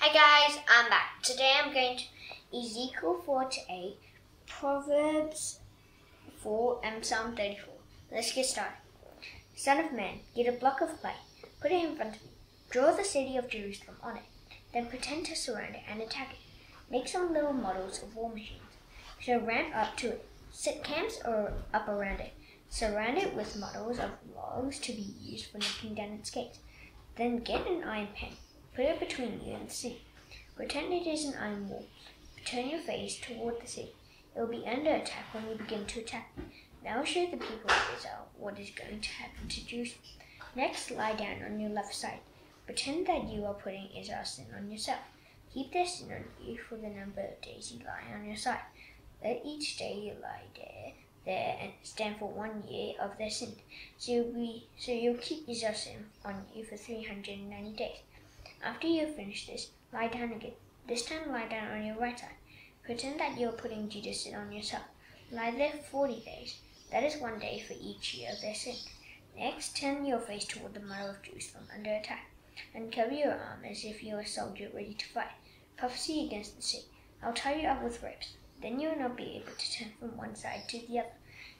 Hi guys, I'm back. Today I'm going to Ezekiel 4 to 8, Proverbs 4 and Psalm 34. Let's get started. Son of man, get a block of clay, put it in front of you. Draw the city of Jerusalem on it, then pretend to surround it and attack it. Make some little models of war machines. So ramp up to it. Set camps up around it. Surround it with models of logs to be used for knocking down its gates. Then get an iron pen. Put it between you and the sea. Pretend it is an iron wall. Turn your face toward the sea. It will be under attack when you begin to attack. Now show the people of Israel what is going to happen to Jerusalem. Next, lie down on your left side. Pretend that you are putting Israel's sin on yourself. Keep their sin on you for the number of days you lie on your side. Let each day you lie there and stand for 1 year of their sin. So you'll keep Israel's sin on you for 390 days. After you have finished this, lie down again. This time lie down on your right side. Pretend that you are putting Judah's sin on yourself. Lie there for 40 days. That is 1 day for each year of their sin. Next, turn your face toward the model of Jerusalem under attack, and cover your arm as if you are a soldier ready to fight. Prophesy against the sea. I'll tie you up with ropes. Then you will not be able to turn from one side to the other.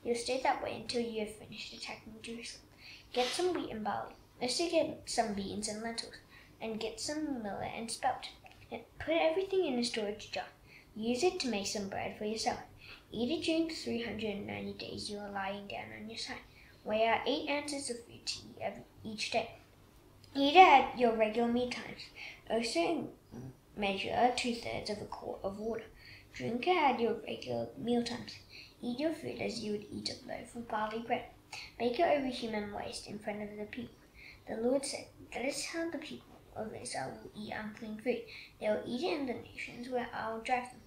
You'll stay that way until you have finished attacking Jerusalem. Get some wheat and barley. Also get some beans and lentils, and get some millet and spelt. Put everything in a storage jar. Use it to make some bread for yourself. Eat it during the 390 days you are lying down on your side. Weigh out 8 ounces of food to eat each day. Eat it at your regular meal times. Also measure 2/3 of a quart of water. Drink it at your regular meal times. Eat your food as you would eat a loaf of barley bread. Bake it over human waste in front of the people. The Lord said, that is how the people of Israel will eat unclean food. They will eat it in the nations where I will drive them.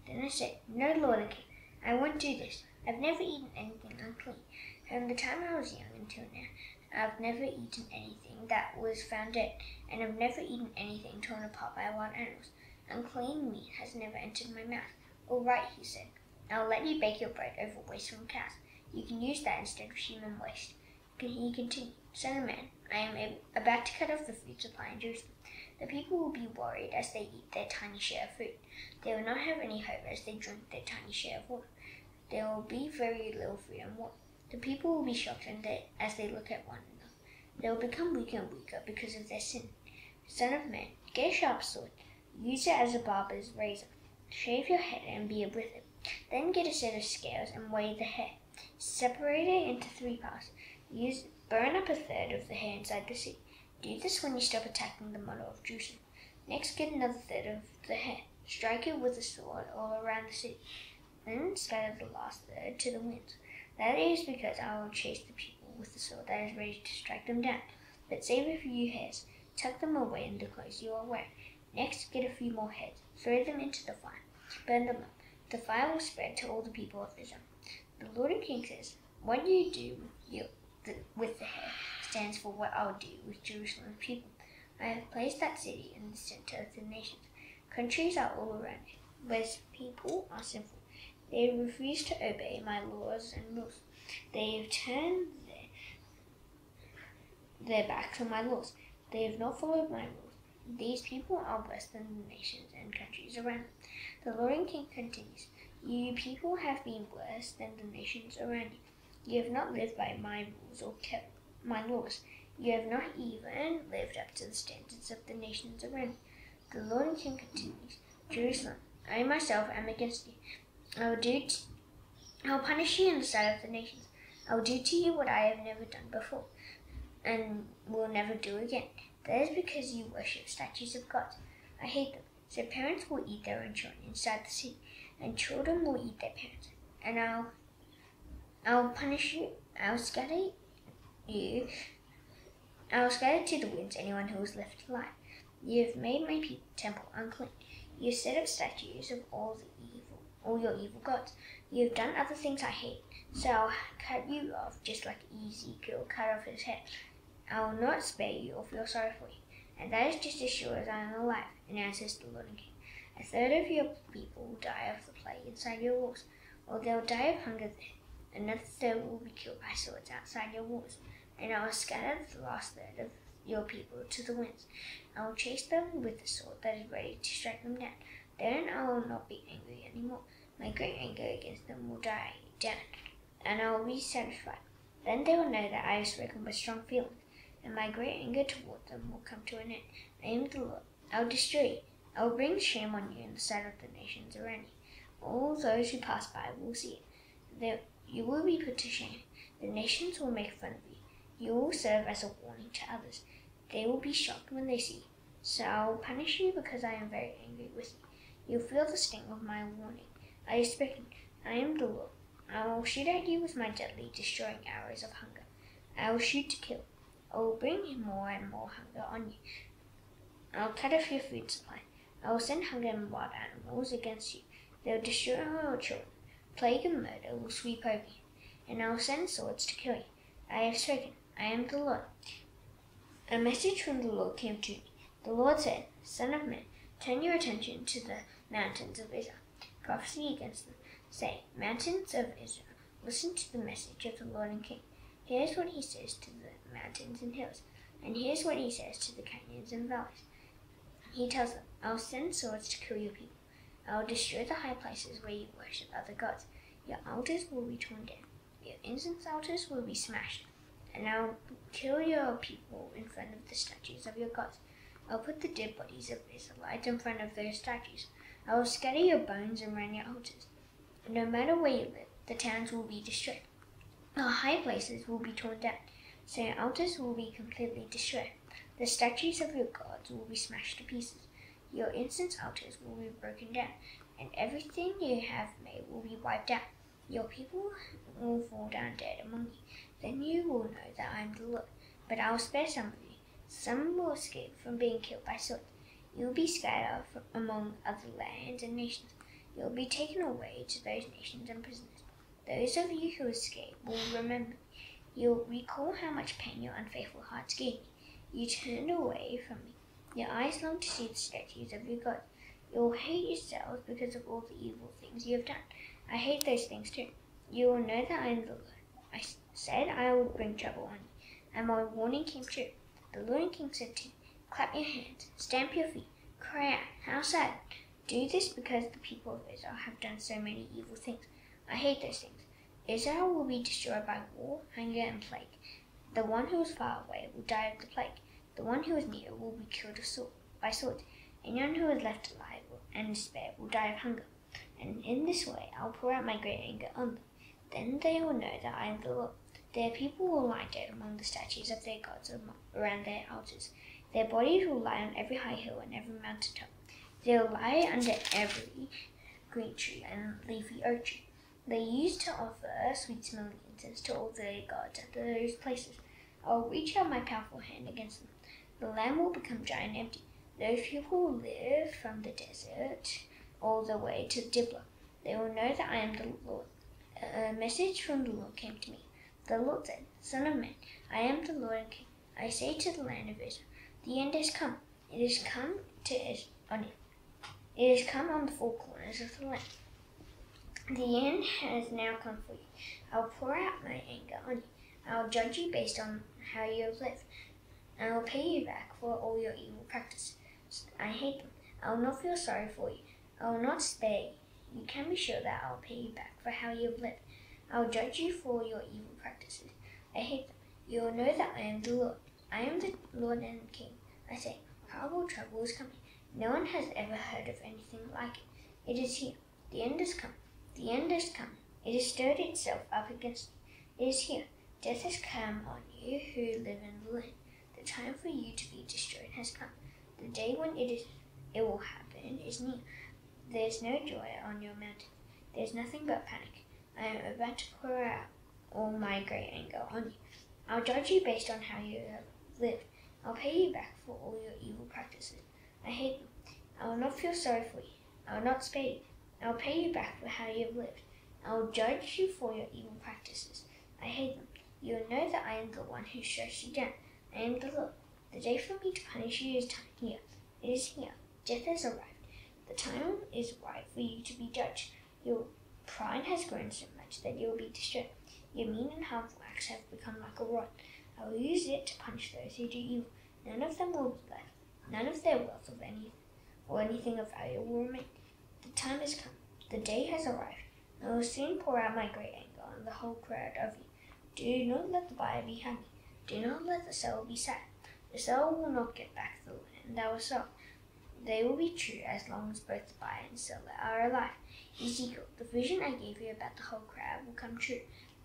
Then I said, no, Lord and King, I won't do this. I've never eaten anything unclean. From the time I was young until now, I've never eaten anything that was found dead, and I've never eaten anything torn apart by wild animals. Unclean meat has never entered my mouth. All right, he said, I'll let you bake your bread over waste from cows. You can use that instead of human waste. He continued, Son of man, I am about to cut off the food supply in Jerusalem. The people will be worried as they eat their tiny share of food. They will not have any hope as they drink their tiny share of water. There will be very little food and water. The people will be shocked as they look at one another. They will become weaker and weaker because of their sin. Son of man, get a sharp sword. Use it as a barber's razor. Shave your head and beard with it. Then get a set of scales and weigh the hair. Separate it into 3 parts. Burn up 1/3 of the hair inside the sea. Do this when you stop attacking the model of Jerusalem. Next, get another 1/3 of the hair. Strike it with a sword all around the city. Then scatter the last 1/3 to the winds. That is because I will chase the people with the sword that is ready to strike them down. But save a few hairs. Tuck them away in the clothes you are wearing. Next, get a few more heads. Throw them into the fire. Burn them up. The fire will spread to all the people of Israel. The Lord and King says, what you do with the hair stands for what I'll do with Jerusalem's people. I have placed that city in the center of the nations. Countries are all around it, where people are sinful. They refuse to obey my laws and rules. They have turned their backs on my laws. They have not followed my rules. These people are worse than the nations and countries around them. The Lord and King continues, you people have been worse than the nations around you. You have not lived by my rules or kept my laws. You have not even lived up to the standards of the nations around you. The Lord and King continues, Jerusalem, I myself am against you. I will punish you in the sight of the nations. I will do to you what I have never done before, and will never do again. That is because you worship statues of gods. I hate them. So parents will eat their own children inside the city, and children will eat their parents. And I'll punish you. I'll scatter to the winds anyone who is left alive. You have made my temple unclean. You have set up statues of all your evil gods. You have done other things I hate. So I'll cut you off just like Ezekiel cut off his head. I will not spare you or feel sorry for you. And that is just as sure as I am alive, announces the Lord and King. 1/3 of your people will die of the plague inside your walls, or they will die of hunger there. Another 1/3 will be killed by swords outside your walls, and I will scatter the last 1/3 of your people to the winds. I will chase them with the sword that is ready to strike them down. Then I will not be angry anymore. My great anger against them will die down, and I will be satisfied. Then they will know that I have spoken with strong feelings, and my great anger toward them will come to an end. I am the Lord. I will destroy you. I will bring shame on you in the sight of the nations around you. All those who pass by will see it. You will be put to shame. The nations will make fun of you. You will serve as a warning to others. They will be shocked when they see you. So I will punish you because I am very angry with you. You will feel the sting of my warning. I have spoken. I am the Lord. I will shoot at you with my deadly, destroying arrows of hunger. I will shoot to kill. I will bring more and more hunger on you. I will cut off your food supply. I will send hunger and wild animals against you. They will destroy your children. Plague and murder will sweep over you, and I will send swords to kill you. I have spoken. I am the Lord. A message from the Lord came to me. The Lord said, Son of man, turn your attention to the mountains of Israel. Prophesy against them. Say, mountains of Israel, listen to the message of the Lord and King. Here's what he says to the mountains and hills, and here's what he says to the canyons and valleys. He tells them, I will send swords to kill your people. I will destroy the high places where you worship other gods. Your altars will be torn down. Your incense altars will be smashed. And I will kill your people in front of the statues of your gods. I will put the dead bodies of Israelites in front of those statues. I will scatter your bones around your altars. No matter where you live, the towns will be destroyed. The high places will be torn down, so your altars will be completely destroyed. The statues of your gods will be smashed to pieces. Your incense altars will be broken down, and everything you have made will be wiped out. Your people will fall down dead among you. Then you will know that I am the Lord. But I will spare some of you. Some will escape from being killed by swords. You will be scattered among other lands and nations. You will be taken away to those nations and prisoners. Those of you who escape will remember. You will recall how much pain your unfaithful hearts gave me. You turned away from me. Your eyes long to see the statues of your gods. You will hate yourselves because of all the evil things you have done. I hate those things too. You will know that I am the Lord. I said I would bring trouble on you, and my warning came true. The Lord and King said to me, clap your hands, stamp your feet, cry out, how sad. Do this because the people of Israel have done so many evil things. I hate those things. Israel will be destroyed by war, hunger, and plague. The one who is far away will die of the plague. The one who is near will be killed by sword. Anyone who is left alive and despair will die of hunger. And in this way I will pour out my great anger on them. Then they will know that I am the Lord. Their people will lie dead among the statues of their gods around their altars. Their bodies will lie on every high hill and every mountain top. They will lie under every green tree and leafy oak tree. They used to offer sweet-smelling incense to all their gods at those places. I will reach out my powerful hand against them. The land will become dry and empty. Those people will live from the desert all the way to Diblah. They will know that I am the Lord. A message from the Lord came to me. The Lord said, Son of man, I am the Lord and King. I say to the land of Israel, the end has come. It has come It has come on the four corners of the land. The end has now come for you. I will pour out my anger on you. I will judge you based on how you have lived. I will pay you back for all your evil practices. I hate them. I will not feel sorry for you. I will not spare you. You can be sure that I will pay you back for how you have lived. I will judge you for your evil practices. I hate them. You will know that I am the Lord. I am the Lord and King. I say, horrible trouble is coming. No one has ever heard of anything like it. It is here. The end has come. The end has come. It has stirred itself up against you. It is here. Death has come on you who live in the land. The time for you to be destroyed has come. The day when it will happen is near. There is no joy on your mountain. There is nothing but panic. I am about to pour out all my great anger on you. I'll judge you based on how you have lived. I'll pay you back for all your evil practices. I hate them. I will not feel sorry for you. I will not spare you. I will pay you back for how you have lived. I will judge you for your evil practices. I hate them. You will know that I am the one who strikes you down. I am the Lord. The day for me to punish you is here. It is here. Death has arrived. The time is right for you to be judged. Your pride has grown so much that you will be destroyed. Your mean and harmful acts have become like a rod. I will use it to punish those who do evil None of them will be left. None of their wealth of any or anything of value will remain. The time has come. The day has arrived. I will soon pour out my great anger on the whole crowd of you. Do not let the buyer be hungry. Do not let the seller be sad. The seller will not get back the land that was sold. They will be true as long as both the buyer and seller are alive. Ezekiel, the vision I gave you about the whole crowd will come true.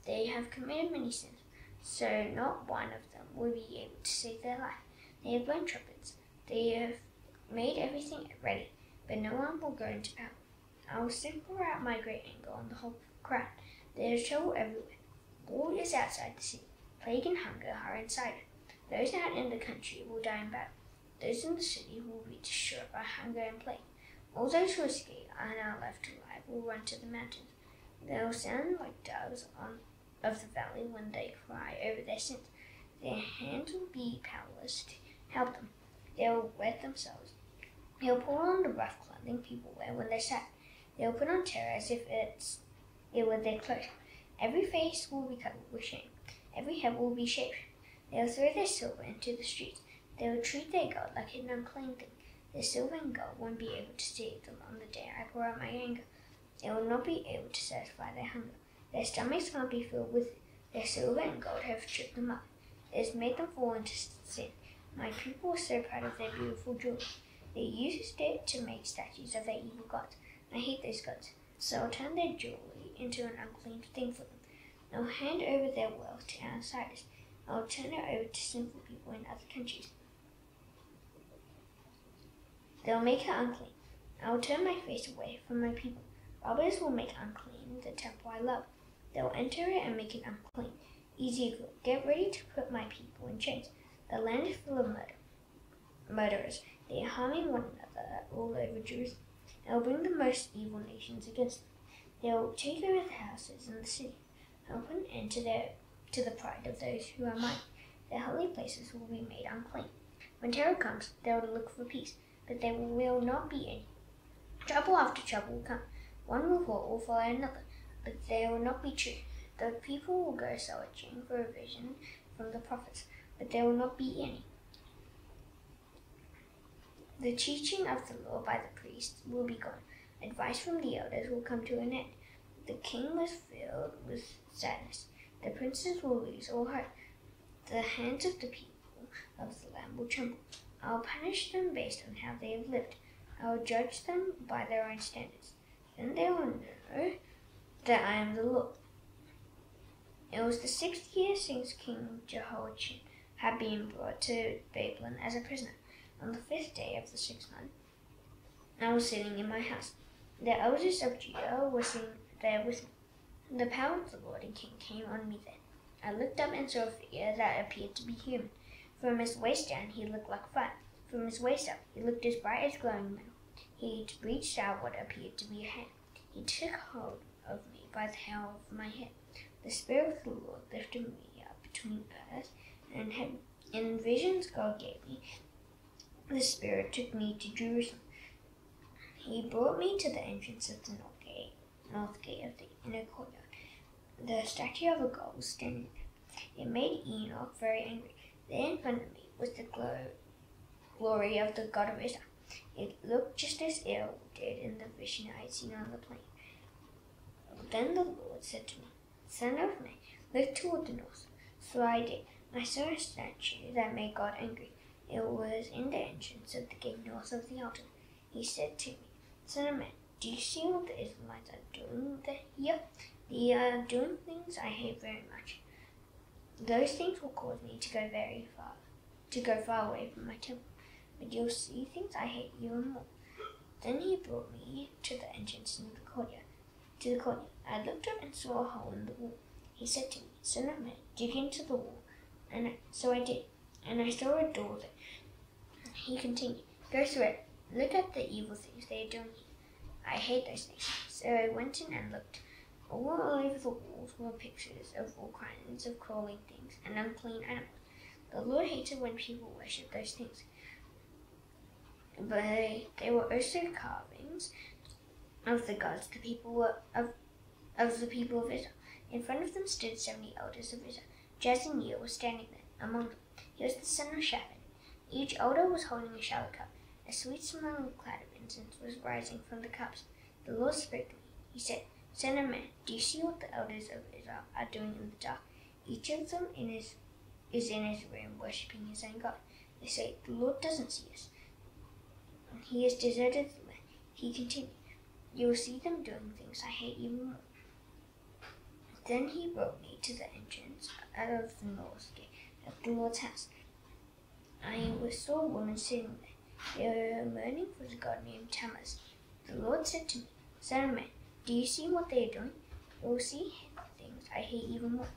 They have committed many sins, so not one of them will be able to save their life. They have blown trumpets. They have made everything ready, but no one will go into power. I will soon pour out my great anger on the whole crowd. There is trouble everywhere. War is outside the city. Plague and hunger are inside it. Those out in the country will die in battle. Those in the city will be destroyed by hunger and plague. All those who escape and are left alive will run to the mountains. They will sound like doves of the valley when they cry over their sins. Their hands will be powerless to help them. They will wet themselves. They will put on the rough clothing people wear when they're sad. They will put on terror as if it were their clothes. Every face will be covered with shame. Every head will be shaved. They will throw their silver into the streets. They will treat their gold like an unclean thing. Their silver and gold won't be able to save them on the day I pour out my anger. They will not be able to satisfy their hunger. Their stomachs can't be filled with it. Their silver and gold have tripped them up. It has made them fall into sin. My people are so proud of their beautiful jewelry. They used it to make statues of their evil gods. I hate those gods, so I'll turn their jewelry into an unclean thing for them. I'll hand over their wealth to outsiders. I'll turn it over to sinful people in other countries. They'll make it unclean. I will turn my face away from my people. Robbers will make unclean the temple I love. They will enter it and make it unclean. Ezekiel, get ready to put my people in chains. The land is full of murderers. They are harming one another all over Jerusalem. I will bring the most evil nations against them. They will take over the houses and the city. I will put an end to the pride of those who are mine. Their holy places will be made unclean. When terror comes, they will look for peace, but there will not be any. Trouble after trouble will come. One will follow another, but they will not be true. The people will go searching for a vision from the prophets, but there will not be any. The teaching of the law by the priests will be gone. Advice from the elders will come to an end. The king was filled with sadness. The princes will lose all hope. The hands of the people of the land will tremble. I will punish them based on how they have lived. I will judge them by their own standards. Then they will know that I am the Lord. It was the 6th year since King Jehoiachin had been brought to Babylon as a prisoner. On the 5th day of the 6th month, I was sitting in my house. The elders of Judah were sitting there with me. The power of the Lord and King came on me then. I looked up and saw a figure that appeared to be human. From his waist down, he looked like fire. From his waist up, he looked as bright as glowing metal. He reached out what appeared to be a hand. He took hold of me by the hair of my head. The Spirit of the Lord lifted me up between earth and heaven. In visions God gave me, the Spirit took me to Jerusalem. He brought me to the entrance of the north gate of the inner courtyard. The statue of a god was standing there. It made Enoch very angry. There in front of me was the glory of the God of Israel. It looked just as it did in the vision I had seen on the plain. Then the Lord said to me, Son of man, look toward the north. So I did. I saw a statue that made God angry. It was in the entrance of the gate north of the altar. He said to me, Son of man, do you see what the Israelites are doing here? They are doing things I hate very much. Those things will cause me to go far away from my temple. But you'll see things I hate even more. Then he brought me to the entrance into the courtyard. I looked up and saw a hole in the wall. He said to me, Son of man, dig into the wall. And so I did, and I saw a door there. He continued, Go through it. Look at the evil things they are doing here. I hate those things. So I went in and looked. All over the walls were pictures of all kinds of crawling things and unclean animals. The Lord hated when people worship those things. But they were also carvings of the gods of the people of Israel. In front of them stood 70 elders of Israel. Jazaniah was standing there among them. He was the son of Shaphan. Each elder was holding a shallow cup. A sweet-smelling cloud of incense was rising from the cups. The Lord spoke to me. He said, Son of man, do you see what the elders of Israel are doing in the dark? Each of them is in his room worshipping his own God. They say, the Lord doesn't see us. He has deserted the land. He continued, you will see them doing things I hate even more. Then he brought me to the entrance out of the north gate of the Lord's house. I saw a woman sitting there. They were mourning for the god named Tammuz. The Lord said to me, Son of man, do you see what they are doing? You will see things I hate even more.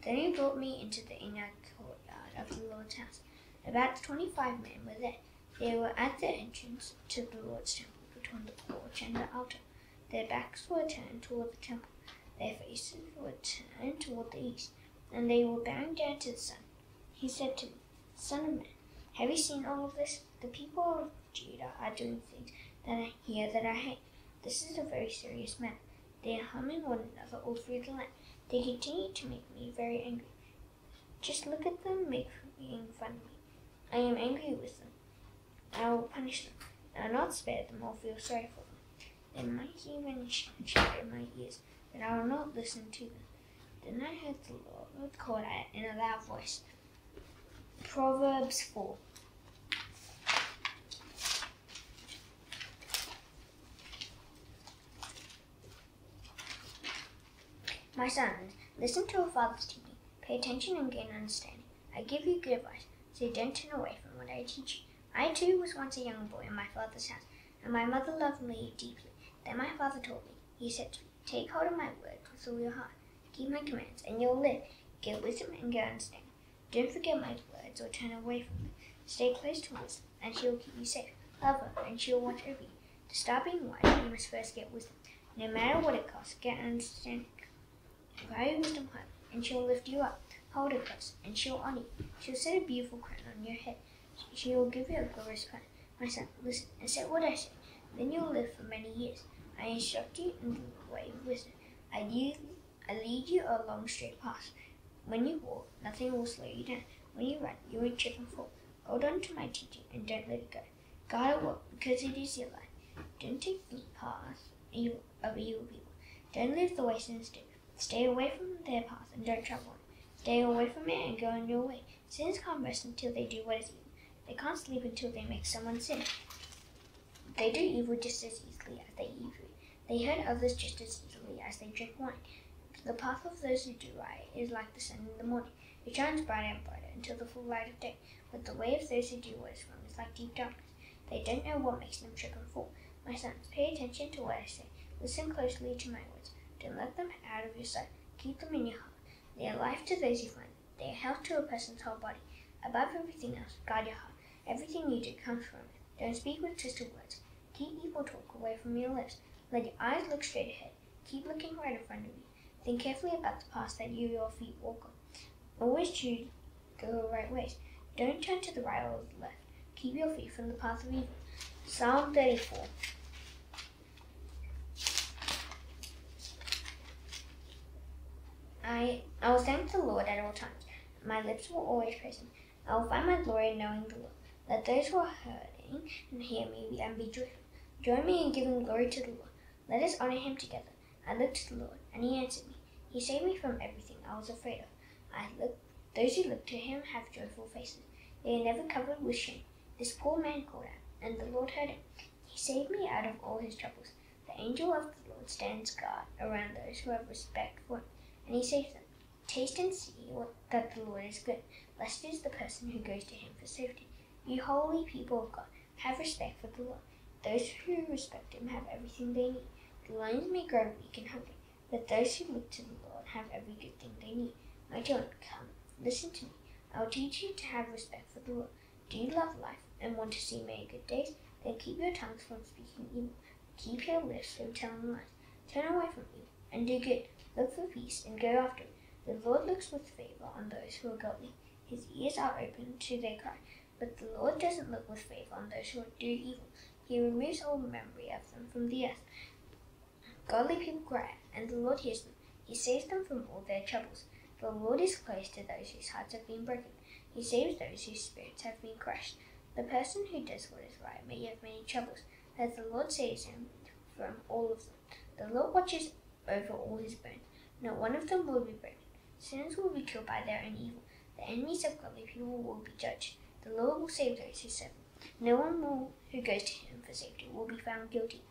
Then he brought me into the inner courtyard of the Lord's house. About 25 men were there. They were at the entrance to the Lord's temple between the porch and the altar. Their backs were turned toward the temple. Their faces were turned toward the east, and they were bowing down to the sun. He said to me, Son of man, have you seen all of this? The people of Judah are doing things that I hate. This is a very serious matter. They are harming one another all through the land. They continue to make me very angry. Just look at them making fun of me. I am angry with them. I will punish them. I will not spare them or feel sorry for them. They might even shout in my ears, but I will not listen to them. Then I heard the Lord call out in a loud voice. Proverbs 4. My sons, listen to a father's teaching. Pay attention and gain understanding. I give you good advice, so don't turn away from what I teach you. I too was once a young boy in my father's house, and my mother loved me deeply. Then my father told me, he said to me, take hold of my word with all your heart. Keep my commands, and you'll live. Get wisdom and get understanding. Don't forget my words or turn away from them. Stay close to wisdom, and she will keep you safe. Love her, and she will watch over you. To start being wise, you must first get wisdom. No matter what it costs, get understanding. Acquire wisdom high, and she'll lift you up. Hold her close, and she'll honor you. She'll set a beautiful crown on your head. She will give you a glorious crown. My son, listen and say what I say. Then you'll live for many years. I instruct you in the way of wisdom. I lead you along straight paths. When you walk, nothing will slow you down. When you run, you won't trip and fall. Hold on to my teaching and don't let it go. Guard it well, because it is your life. Don't take the path of evil people. Don't live the way sinners do. Stay away from their path and don't travel on it. Stay away from it and go on your way. Sinners can't rest until they do what is evil. They can't sleep until they make someone sin. They do evil just as easily as they eat food. They hurt others just as easily as they drink wine. The path of those who do right is like the sun in the morning. It shines brighter and brighter until the full light of day. But the way of those who do what is wrong is like deep darkness. They don't know what makes them trip and fall. My sons, pay attention to what I say. Listen closely to my words. Don't let them out of your sight. Keep them in your heart. They are life to those who find them. They are health to a person's whole body. Above everything else, guard your heart. Everything you do comes from it. Don't speak with twisted words. Keep evil talk away from your lips. Let your eyes look straight ahead. Keep looking right in front of you. Think carefully about the path that your feet walk on. Always choose to go the right ways. Don't turn to the right or the left. Keep your feet from the path of evil. Psalm 34. I will thank the Lord at all times. My lips will always praise him. I will find my glory in knowing the Lord. Let those who are hurting and hear me and be joyful. Join me in giving glory to the Lord. Let us honor him together. I looked to the Lord, and he answered me. He saved me from everything I was afraid of. Those who look to him have joyful faces. They are never covered with shame. This poor man called out, and the Lord heard him. He saved me out of all his troubles. The angel of the Lord stands guard around those who have respect for him, and he saves them. Taste and see that the Lord is good. Blessed is the person who goes to him for safety. You holy people of God, have respect for the Lord. Those who respect him have everything they need. The lions may grow weak and hungry, but those who look to the Lord have every good thing they need. My children, come, listen to me. I will teach you to have respect for the Lord. Do you love life and want to see many good days? Then keep your tongues from speaking evil. Keep your lips from telling lies. Turn away from evil and do good. Look for peace and go after it. The Lord looks with favor on those who are godly. His ears are open to their cry. But the Lord doesn't look with favor on those who do evil. He removes all memory of them from the earth. Godly people cry, and the Lord hears them. He saves them from all their troubles. The Lord is close to those whose hearts have been broken. He saves those whose spirits have been crushed. The person who does what is right may have many troubles, as the Lord saves him from all of them. The Lord watches over all his bones. Not one of them will be broken. Sinners will be killed by their own evil. The enemies of godly people will be judged. The Lord will save those who serve him. No one who goes to him for safety will be found guilty.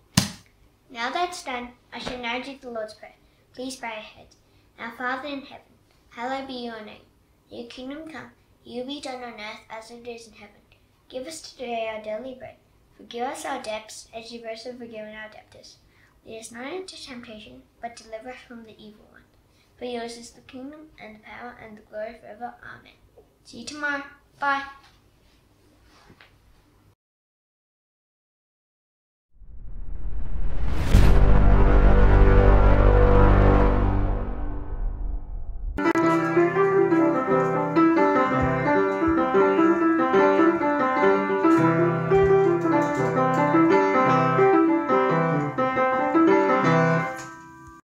Now that's done, I shall now do the Lord's Prayer. Please bow your heads. Our Father in heaven, hallowed be your name. Your kingdom come, your will be done on earth as it is in heaven. Give us today our daily bread. Forgive us our debts, as you've also forgiven our debtors. Lead us not into temptation, but deliver us from the evil one. For yours is the kingdom, and the power, and the glory forever. Amen. See you tomorrow. Bye.